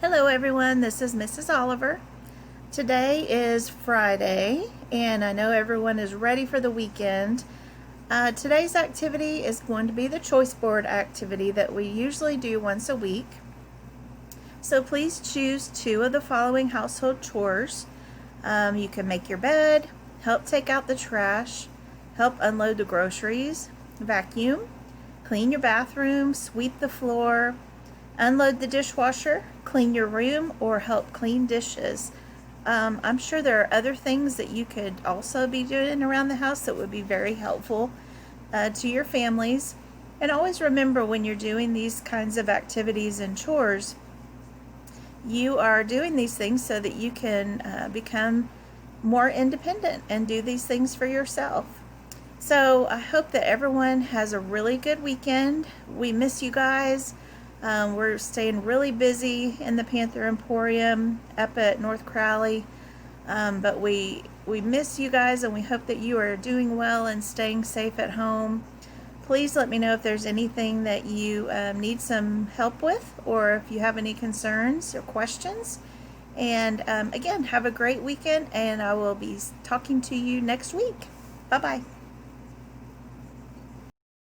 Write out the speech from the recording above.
Hello everyone, this is Mrs. Oliver. Today is Friday and I know everyone is ready for the weekend. Today's activity is going to be the choice board activity that we usually do once a week. So please choose two of the following household chores. You can make your bed, help take out the trash, help unload the groceries, vacuum, clean your bathroom, sweep the floor, unload the dishwasher, clean your room, or help clean dishes. I'm sure there are other things that you could also be doing around the house that would be very helpful to your families. And always remember, when you're doing these kinds of activities and chores, you are doing these things so that you can become more independent and do these things for yourself. So I hope that everyone has a really good weekend. We miss you guys. We're staying really busy in the Panther Emporium up at North Crowley, but we miss you guys, and we hope that you are doing well and staying safe at home. Please let me know if there's anything that you need some help with, or if you have any concerns or questions. And again, have a great weekend, and I will be talking to you next week. Bye-bye.